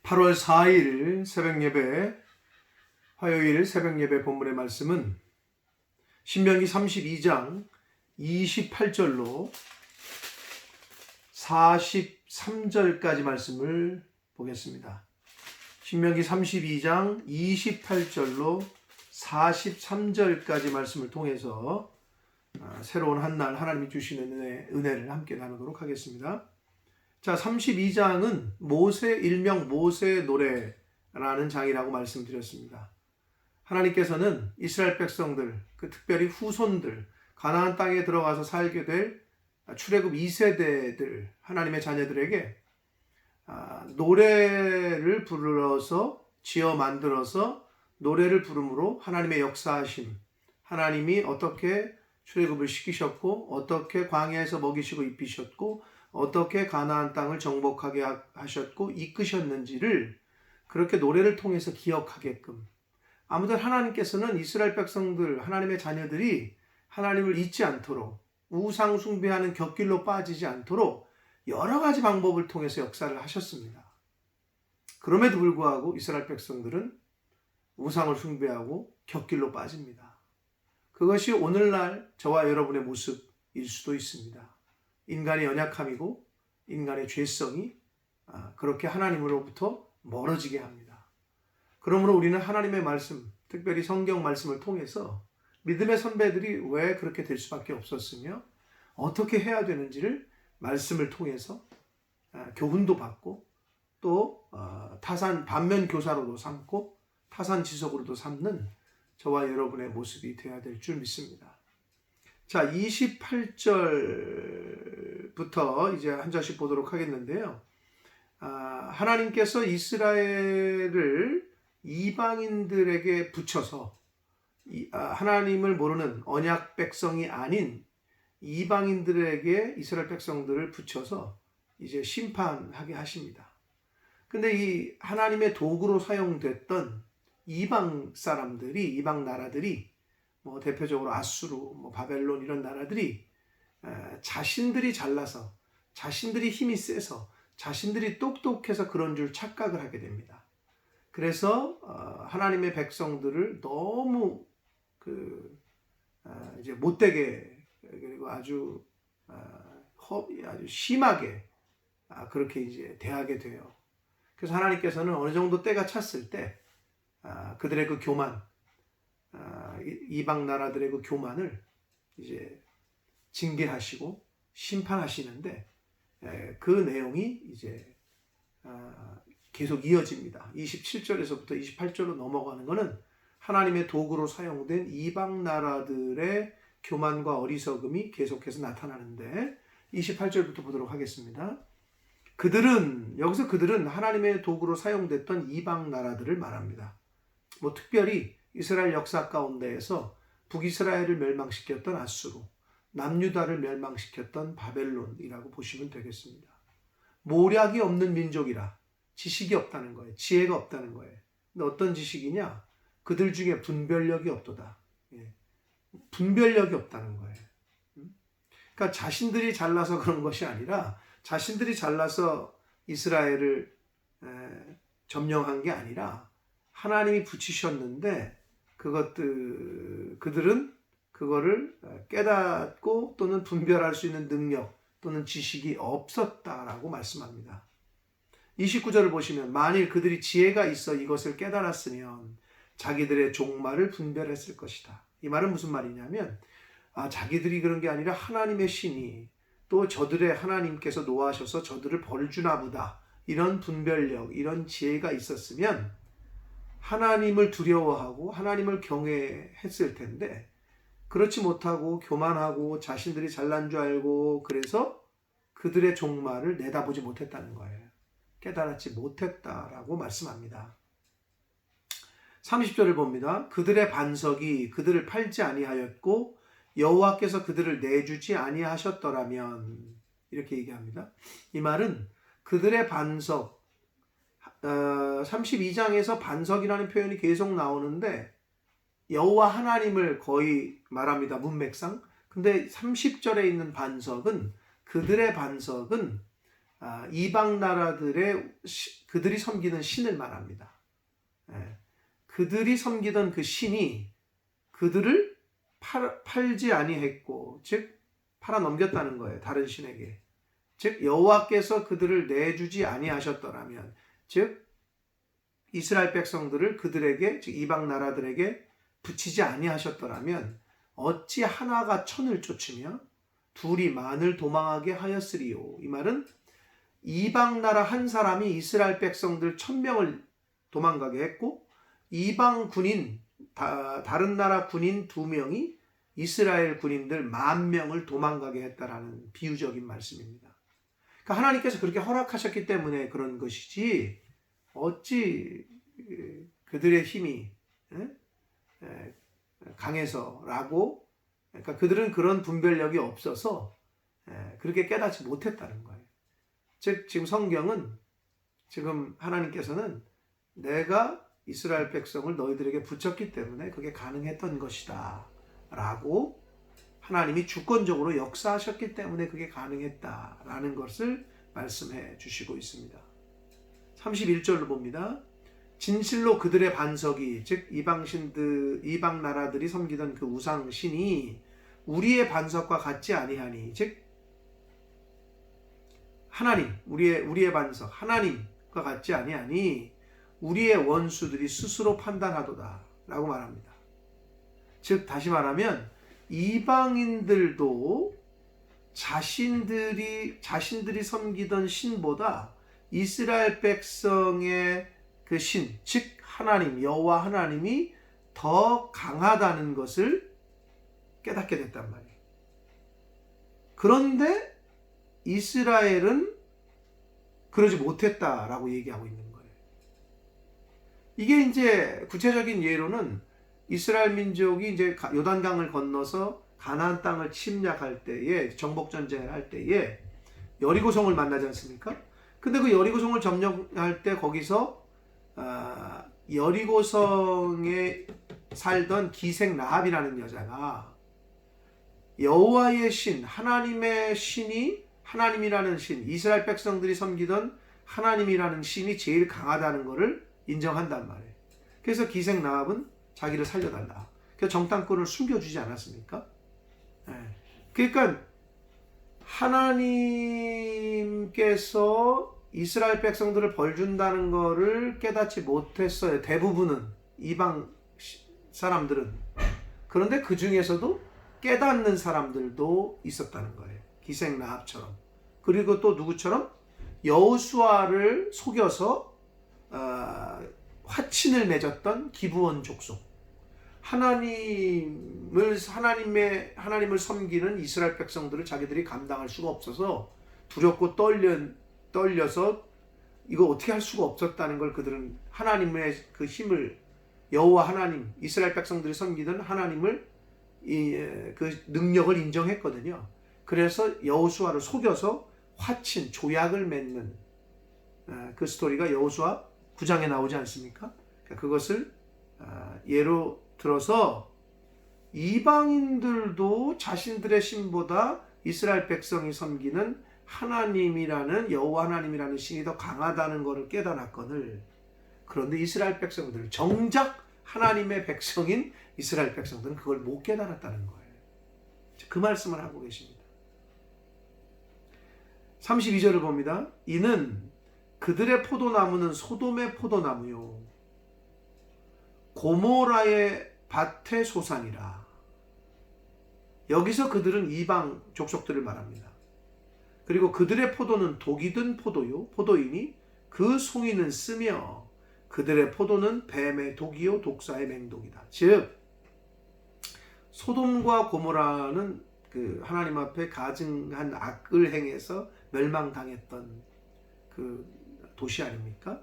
8월 4일 새벽예배, 화요일 새벽예배 본문의 말씀은 신명기 32장 28절로 43절까지 말씀을 보겠습니다. 신명기 32장 28절로 43절까지 말씀을 통해서 새로운 한 날 하나님이 주시는 은혜를 함께 나누도록 하겠습니다. 자, 32장은 모세 일명 모세의 노래라는 장이라고 말씀드렸습니다. 하나님께서는 이스라엘 백성들, 특별히 후손들, 가나안 땅에 들어가서 살게 될 출애굽 2세대들, 하나님의 자녀들에게 노래를 불러서 지어 만들어서 노래를 부름으로 하나님의 역사하심, 하나님이 어떻게 출애굽을 시키셨고 어떻게 광야에서 먹이시고 입히셨고 어떻게 가나안 땅을 정복하게 하셨고 이끄셨는지를 그렇게 노래를 통해서 기억하게끔, 아무튼 하나님께서는 이스라엘 백성들, 하나님의 자녀들이 하나님을 잊지 않도록, 우상 숭배하는 곁길로 빠지지 않도록 여러 가지 방법을 통해서 역사를 하셨습니다. 그럼에도 불구하고 이스라엘 백성들은 우상을 숭배하고 곁길로 빠집니다. 그것이 오늘날 저와 여러분의 모습일 수도 있습니다. 인간의 연약함이고 인간의 죄성이 그렇게 하나님으로부터 멀어지게 합니다. 그러므로 우리는 하나님의 말씀, 특별히 성경 말씀을 통해서 믿음의 선배들이 왜 그렇게 될 수밖에 없었으며 어떻게 해야 되는지를 말씀을 통해서 교훈도 받고 또 타산 반면 교사로도 삼고 타산지석으로도 삼는 저와 여러분의 모습이 되어야 될 줄 믿습니다. 자, 28절부터 이제 한 절씩 보도록 하겠는데요. 하나님께서 이스라엘을 이방인들에게 붙여서 하나님을 모르는 언약 백성이 아닌 이방인들에게 이스라엘 백성들을 붙여서 이제 심판하게 하십니다. 근데 이 하나님의 도구로 사용됐던 이방 사람들이, 이방 나라들이 대표적으로 아수르, 바벨론 이런 나라들이 자신들이 잘나서, 자신들이 힘이 세서, 자신들이 똑똑해서 그런 줄 착각을 하게 됩니다. 그래서 하나님의 백성들을 너무 이제 못되게, 그리고 아주 심하게 그렇게 이제 대하게 돼요. 그래서 하나님께서는 어느 정도 때가 찼을 때 그들의 그 교만, 이방 나라들의 그 교만을 이제 징계하시고 심판하시는데 그 내용이 이제 계속 이어집니다. 27절에서부터 28절로 넘어가는 것은 하나님의 도구로 사용된 이방 나라들의 교만과 어리석음이 계속해서 나타나는데 28절부터 보도록 하겠습니다. 여기서 그들은 하나님의 도구로 사용됐던 이방 나라들을 말합니다. 특별히 이스라엘 역사 가운데에서 북이스라엘을 멸망시켰던 아수르, 남유다를 멸망시켰던 바벨론이라고 보시면 되겠습니다. 모략이 없는 민족이라, 지식이 없다는 거예요. 지혜가 없다는 거예요. 근데 어떤 지식이냐? 그들 중에 분별력이 없도다. 분별력이 없다는 거예요. 그러니까 자신들이 잘나서 그런 것이 아니라, 자신들이 잘나서 이스라엘을 점령한 게 아니라 하나님이 붙이셨는데 그들은 그거를 깨닫고 또는 분별할 수 있는 능력 또는 지식이 없었다라고 말씀합니다. 29절을 보시면 만일 그들이 지혜가 있어 이것을 깨달았으면 자기들의 종말을 분별했을 것이다. 이 말은 무슨 말이냐면 자기들이 그런 게 아니라 하나님의 신이 또 저들의 하나님께서 노하셔서 저들을 벌주나 보다, 이런 분별력, 이런 지혜가 있었으면 하나님을 두려워하고 하나님을 경외했을 텐데 그렇지 못하고 교만하고 자신들이 잘난 줄 알고 그래서 그들의 종말을 내다보지 못했다는 거예요. 깨달았지 못했다라고 말씀합니다. 30절을 봅니다. 그들의 반석이 그들을 팔지 아니하였고 여호와께서 그들을 내주지 아니하셨더라면, 이렇게 얘기합니다. 이 말은 그들의 반석, 32장에서 반석이라는 표현이 계속 나오는데 여호와 하나님을 거의 말합니다. 문맥상. 근데 30절에 있는 반석은, 그들의 반석은 이방 나라들의 그들이 섬기는 신을 말합니다. 예. 그들이 섬기던 그 신이 그들을 팔지 아니했고, 즉 팔아 넘겼다는 거예요. 다른 신에게. 즉 여호와께서 그들을 내주지 아니하셨더라면, 즉 이스라엘 백성들을 그들에게, 즉 이방 나라들에게 붙이지 아니하셨더라면 어찌 하나가 천을 쫓으며 둘이 만을 도망하게 하였으리요. 이 말은 이방 나라 한 사람이 이스라엘 백성들 1000명을 도망가게 했고, 이방 군인, 다른 나라 군인 2명이 이스라엘 군인들 10,000명을 도망가게 했다라는 비유적인 말씀입니다. 그러니까 하나님께서 그렇게 허락하셨기 때문에 그런 것이지, 어찌 그들의 힘이 강해서라고, 그러니까 그들은 그런 분별력이 없어서 그렇게 깨닫지 못했다는 거예요. 즉 지금 성경은, 지금 하나님께서는 내가 이스라엘 백성을 너희들에게 붙였기 때문에 그게 가능했던 것이다 라고, 하나님이 주권적으로 역사하셨기 때문에 그게 가능했다라는 것을 말씀해 주시고 있습니다. 31절로 봅니다. 진실로 그들의 반석이, 즉 이방 나라들이 섬기던 그 우상신이 우리의 반석과 같지 아니하니, 즉 하나님, 우리의 반석 하나님과 같지 아니하니 우리의 원수들이 스스로 판단하도다 라고 말합니다. 즉 다시 말하면 이방인들도 자신들이 섬기던 신보다 이스라엘 백성의 그 신, 즉 하나님, 여호와 하나님이 더 강하다는 것을 깨닫게 됐단 말이에요. 그런데 이스라엘은 그러지 못했다라고 얘기하고 있는 거예요. 이게 이제 구체적인 예로는 이스라엘 민족이 이제 요단강을 건너서 가나안 땅을 침략할 때에, 정복 전쟁을 할 때에 여리고성을 만나지 않습니까? 근데 그 여리고성을 점령할 때 거기서 여리고성에 살던 기생 라합이라는 여자가 여호와의 신, 하나님의 신이, 하나님이라는 신, 이스라엘 백성들이 섬기던 하나님이라는 신이 제일 강하다는 것을 인정한단 말이에요. 그래서 기생 라합은 자기를 살려달라, 그래서 정탐꾼을 숨겨주지 않았습니까? 그러니까 하나님께서 이스라엘 백성들을 벌준다는 것을 깨닫지 못했어요. 대부분은, 이방 사람들은. 그런데 그 중에서도 깨닫는 사람들도 있었다는 거예요. 기생 라합처럼. 그리고 또 누구처럼? 여호수아를 속여서 화친을 맺었던 기브온 족속. 하나님을 섬기는 이스라엘 백성들을 자기들이 감당할 수가 없어서 두렵고 떨려서 이거 어떻게 할 수가 없었다는 걸, 그들은 하나님의 그 힘을, 여호와 하나님, 이스라엘 백성들이 섬기던 하나님을, 그 능력을 인정했거든요. 그래서 여호수아를 속여서 화친, 조약을 맺는 그 스토리가 여호수아 9장에 나오지 않습니까? 그것을 예로 들어서 이방인들도 자신들의 신보다 이스라엘 백성이 섬기는 하나님이라는, 여호와 하나님이라는 신이 더 강하다는 것을 깨달았거늘, 그런데 이스라엘 백성들, 정작 하나님의 백성인 이스라엘 백성들은 그걸 못 깨달았다는 거예요. 그 말씀을 하고 계십니다. 32절을 봅니다. 이는 그들의 포도나무는 소돔의 포도나무요 고모라의 밭의 소산이라. 여기서 그들은 이방 족속들을 말합니다. 그리고 그들의 포도는 독이 든 포도요 포도이니 그 송이는 쓰며 그들의 포도는 뱀의 독이요 독사의 맹독이다. 즉 소돔과 고모라는 그 하나님 앞에 가증한 악을 행해서 멸망당했던 그 도시 아닙니까?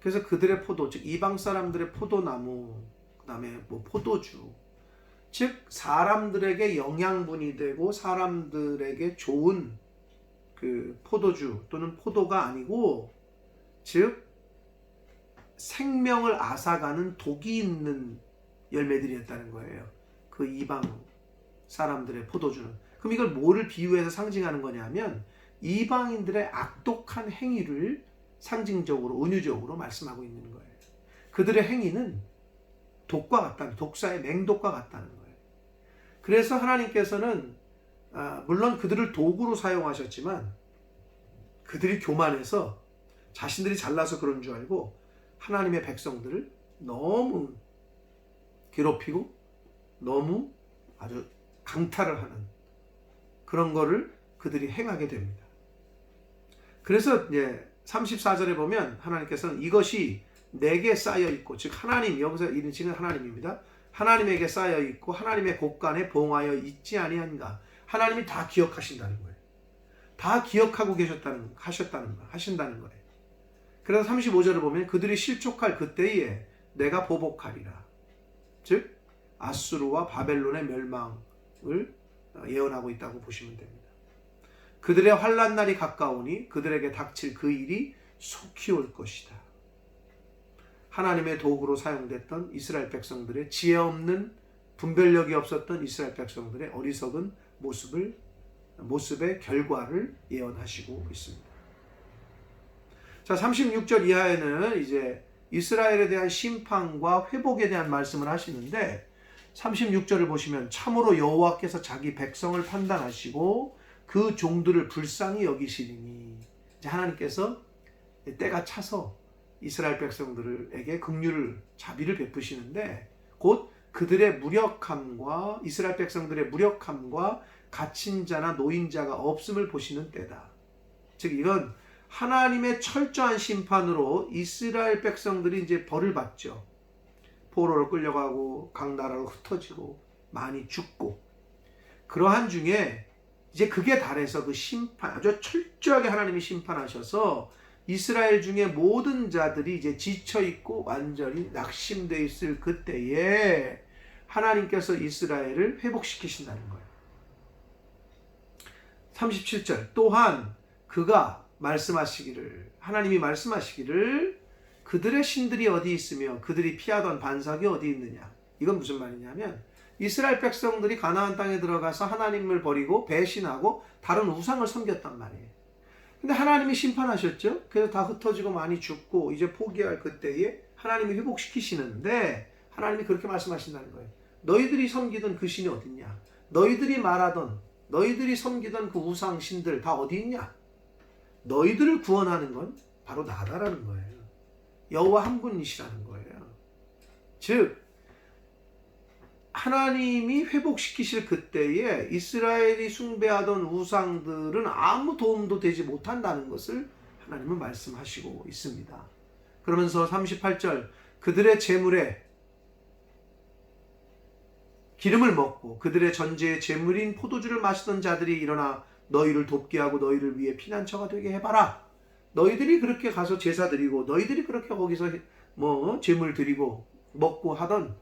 그래서 그들의 포도, 즉 이방 사람들의 포도나무, 그 다음에 뭐 포도주, 즉 사람들에게 영양분이 되고 사람들에게 좋은 그 포도주 또는 포도가 아니고, 즉 생명을 앗아가는 독이 있는 열매들이었다는 거예요. 그 이방 사람들의 포도주는. 그럼 이걸 뭐를 비유해서 상징하는 거냐면 이방인들의 악독한 행위를 상징적으로 은유적으로 말씀하고 있는 거예요. 그들의 행위는 독과 같다는, 독사의 맹독과 같다는 거예요. 그래서 하나님께서는 물론 그들을 도구로 사용하셨지만 그들이 교만해서 자신들이 잘나서 그런 줄 알고 하나님의 백성들을 너무 괴롭히고 너무 아주 강탈을 하는 그런 거를 그들이 행하게 됩니다. 그래서 34절에 보면 하나님께서는 이것이 내게 쌓여 있고, 즉 하나님, 여기서 이는 지금 하나님입니다. 하나님에게 쌓여 있고 하나님의 곳간에 봉하여 있지 아니한가. 하나님이 다 기억하신다는 거예요. 다 기억하고 하신다는 거예요. 그래서 35절을 보면 그들이 실족할 그때에 내가 보복하리라. 즉 아수르와 바벨론의 멸망을 예언하고 있다고 보시면 됩니다. 그들의 환난 날이 가까우니 그들에게 닥칠 그 일이 속히 올 것이다. 하나님의 도구로 사용됐던 이스라엘 백성들의 지혜 없는, 분별력이 없었던 이스라엘 백성들의 어리석은 모습의 결과를 예언하시고 있습니다. 자, 36절 이하에는 이제 이스라엘에 대한 심판과 회복에 대한 말씀을 하시는데 36절을 보시면 참으로 여호와께서 자기 백성을 판단하시고 그 종들을 불쌍히 여기시리니, 이제 하나님께서 때가 차서 이스라엘 백성들에게 긍휼을, 자비를 베푸시는데 곧 그들의 무력함과 이스라엘 백성들의 무력함과 갇힌 자나 노인자가 없음을 보시는 때다. 즉 이건 하나님의 철저한 심판으로 이스라엘 백성들이 이제 벌을 받죠. 포로로 끌려가고 각 나라로 흩어지고 많이 죽고, 그러한 중에 이제 그게 달해서 그 심판, 아주 철저하게 하나님이 심판하셔서 이스라엘 중에 모든 자들이 이제 지쳐있고 완전히 낙심되어 있을 그때에 하나님께서 이스라엘을 회복시키신다는 거예요. 37절 또한 그가 말씀하시기를, 하나님이 말씀하시기를 그들의 신들이 어디 있으며 그들이 피하던 반석이 어디 있느냐. 이건 무슨 말이냐면 이스라엘 백성들이 가나안 땅에 들어가서 하나님을 버리고 배신하고 다른 우상을 섬겼단 말이에요. 근데 하나님이 심판하셨죠. 그래서 다 흩어지고 많이 죽고 이제 포기할 그때에 하나님이 회복시키시는데 하나님이 그렇게 말씀하신다는 거예요. 너희들이 섬기던 그 신이 어딨냐? 너희들이 말하던, 너희들이 섬기던 그 우상 신들 다 어디 있냐? 너희들을 구원하는 건 바로 나다라는 거예요. 여호와 한 분이시라는 거예요. 즉 하나님이 회복시키실 그때에 이스라엘이 숭배하던 우상들은 아무 도움도 되지 못한다는 것을 하나님은 말씀하시고 있습니다. 그러면서 38절 그들의 재물에 기름을 먹고 그들의 전제의 재물인 포도주를 마시던 자들이 일어나 너희를 돕게 하고 너희를 위해 피난처가 되게 해봐라. 너희들이 그렇게 가서 제사 드리고 너희들이 그렇게 거기서 재물 드리고 먹고 하던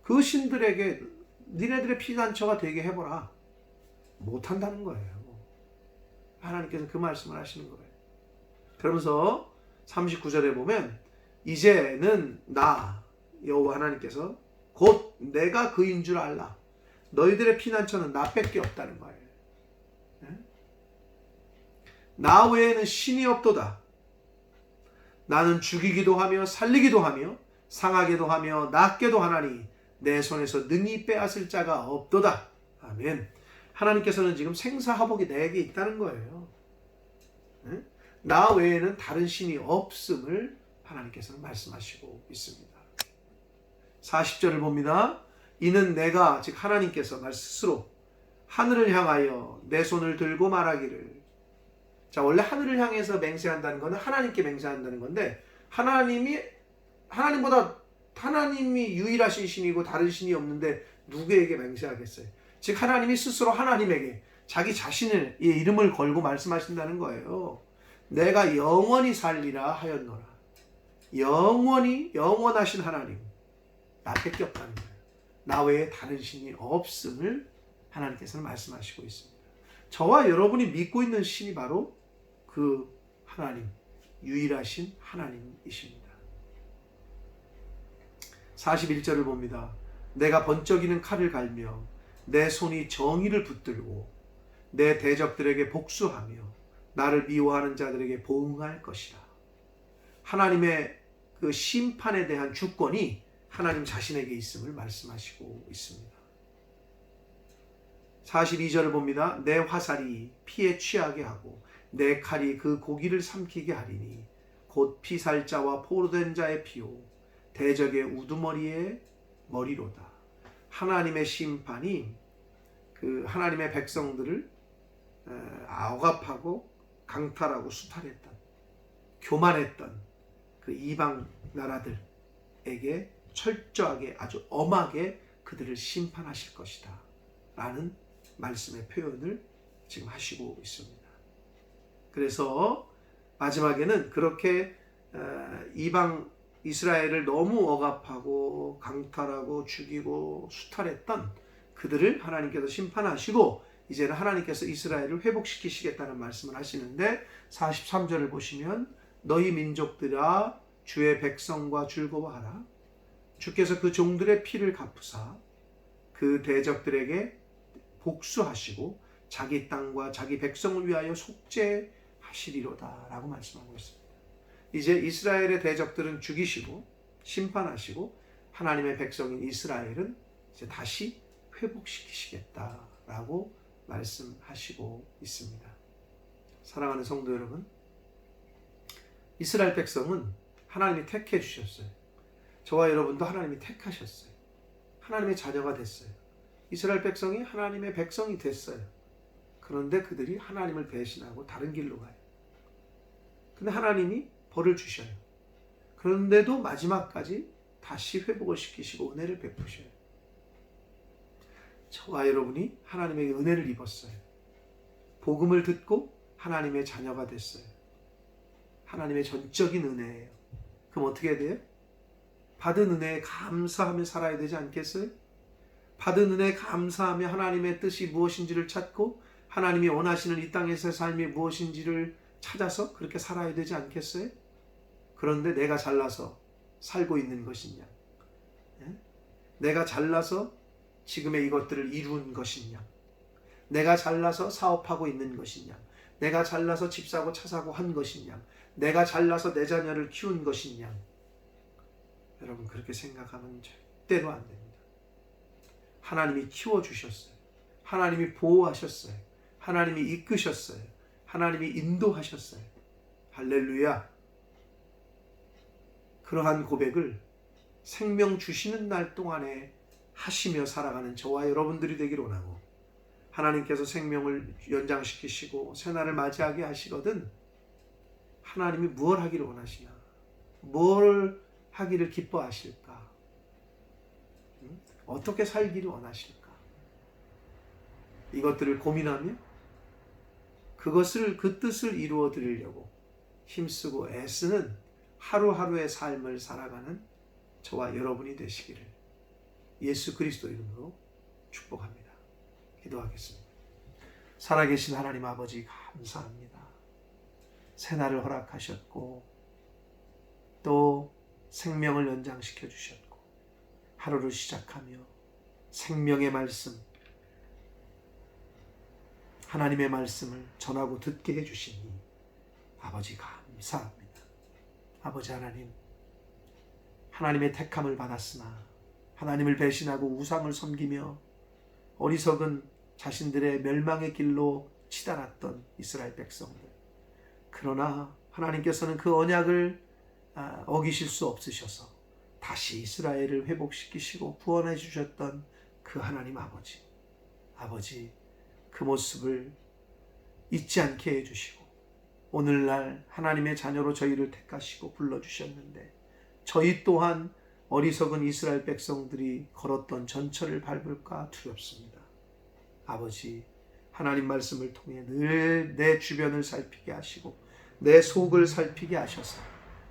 그 신들에게 니네들의 피난처가 되게 해보라. 못한다는 거예요. 하나님께서 그 말씀을 하시는 거예요. 그러면서 39절에 보면 이제는 나 여호와 하나님께서 곧 내가 그인 줄 알라. 너희들의 피난처는 나밖에 없다는 거예요. 나 외에는 신이 없도다. 나는 죽이기도 하며 살리기도 하며 상하게도 하며 낫게도 하나니 내 손에서 능히 빼앗을 자가 없도다. 아멘. 하나님께서는 지금 생사화복이 내게 있다는 거예요. 나 외에는 다른 신이 없음을 하나님께서는 말씀하시고 있습니다. 40절을 봅니다. 이는 내가, 즉 하나님께서 스스로 하늘을 향하여 내 손을 들고 말하기를. 자, 원래 하늘을 향해서 맹세한다는 것은 하나님께 맹세한다는 건데 하나님이 유일하신 신이고 다른 신이 없는데 누구에게 맹세하겠어요? 즉 하나님이 스스로 하나님에게 자기 자신의 이름을 걸고 말씀하신다는 거예요. 내가 영원히 살리라 하였노라. 영원하신 하나님, 나밖에 없다는 거예요. 나 외에 다른 신이 없음을 하나님께서는 말씀하시고 있습니다. 저와 여러분이 믿고 있는 신이 바로 그 하나님, 유일하신 하나님이십니다. 41절을 봅니다. 내가 번쩍이는 칼을 갈며 내 손이 정의를 붙들고 내 대적들에게 복수하며 나를 미워하는 자들에게 보응할 것이라. 하나님의 그 심판에 대한 주권이 하나님 자신에게 있음을 말씀하시고 있습니다. 42절을 봅니다. 내 화살이 피에 취하게 하고 내 칼이 그 고기를 삼키게 하리니 곧 피살자와 포로된 자의 피요 대적의 우두머리의 머리로다. 하나님의 심판이 그 하나님의 백성들을 억압하고 강탈하고 수탈했던, 교만했던 그 이방 나라들에게 철저하게 아주 엄하게 그들을 심판하실 것이다 라는 말씀의 표현을 지금 하시고 있습니다. 그래서 마지막에는 그렇게 이방 이스라엘을 너무 억압하고 강탈하고 죽이고 수탈했던 그들을 하나님께서 심판하시고 이제는 하나님께서 이스라엘을 회복시키시겠다는 말씀을 하시는데 43절을 보시면 너희 민족들아 주의 백성과 즐거워하라. 주께서 그 종들의 피를 갚으사 그 대적들에게 복수하시고 자기 땅과 자기 백성을 위하여 속죄하시리로다 라고 말씀하고 있습니다. 이제 이스라엘의 대적들은 죽이시고 심판하시고 하나님의 백성인 이스라엘은 이제 다시 회복시키시겠다라고 말씀하시고 있습니다. 사랑하는 성도 여러분, 이스라엘 백성은 하나님이 택해 주셨어요. 저와 여러분도 하나님이 택하셨어요. 하나님의 자녀가 됐어요. 이스라엘 백성이 하나님의 백성이 됐어요. 그런데 그들이 하나님을 배신하고 다른 길로 가요. 근데 하나님이 벌을 주셔요. 그런데도 마지막까지 다시 회복을 시키시고 은혜를 베푸셔요. 저와 여러분이 하나님의 은혜를 입었어요. 복음을 듣고 하나님의 자녀가 됐어요. 하나님의 전적인 은혜예요. 그럼 어떻게 해야 돼요? 받은 은혜에 감사하며 살아야 되지 않겠어요? 받은 은혜에 감사하며 하나님의 뜻이 무엇인지를 찾고 하나님이 원하시는 이 땅에서의 삶이 무엇인지를 찾아서 그렇게 살아야 되지 않겠어요? 그런데 내가 잘나서 살고 있는 것이냐? 내가 잘나서 지금의 이것들을 이룬 것이냐? 내가 잘나서 사업하고 있는 것이냐? 내가 잘나서 집 사고 차 사고 한 것이냐? 내가 잘나서 내 자녀를 키운 것이냐? 여러분 그렇게 생각하면 절대로 안 됩니다. 하나님이 키워주셨어요. 하나님이 보호하셨어요. 하나님이 이끄셨어요. 하나님이 인도하셨어요. 할렐루야. 그러한 고백을 생명 주시는 날 동안에 하시며 살아가는 저와 여러분들이 되기를 원하고, 하나님께서 생명을 연장시키시고 새날을 맞이하게 하시거든 하나님이 무엇 하기를 원하시나? 뭘 하기를 기뻐하실까? 어떻게 살기를 원하실까? 이것들을 고민하며 그 뜻을 이루어 드리려고 힘쓰고 애쓰는 하루하루의 삶을 살아가는 저와 여러분이 되시기를 예수 그리스도 이름으로 축복합니다. 기도하겠습니다. 살아계신 하나님 아버지 감사합니다. 새날을 허락하셨고 또 생명을 연장시켜 주셨고 하루를 시작하며 생명의 말씀, 하나님의 말씀을 전하고 듣게 해주시니 아버지 감사합니다. 아버지 하나님, 하나님의 택함을 받았으나 하나님을 배신하고 우상을 섬기며 어리석은 자신들의 멸망의 길로 치달았던 이스라엘 백성들, 그러나 하나님께서는 그 언약을 어기실 수 없으셔서 다시 이스라엘을 회복시키시고 구원해 주셨던 그 하나님 아버지 그 모습을 잊지 않게 해주시고 오늘날 하나님의 자녀로 저희를 택하시고 불러주셨는데 저희 또한 어리석은 이스라엘 백성들이 걸었던 전철을 밟을까 두렵습니다. 아버지, 하나님 말씀을 통해 늘 내 주변을 살피게 하시고 내 속을 살피게 하셔서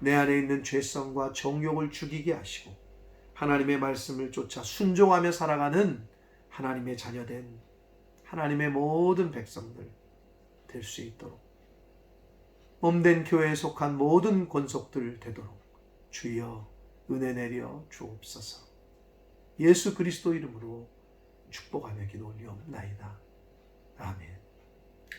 내 안에 있는 죄성과 정욕을 죽이게 하시고 하나님의 말씀을 쫓아 순종하며 살아가는 하나님의 자녀된 하나님의 모든 백성들 될 수 있도록, 몸된 교회에 속한 모든 권속들 되도록 주여 은혜 내려 주옵소서. 예수 그리스도 이름으로 축복하며 기도 올리옵나이다. 아멘.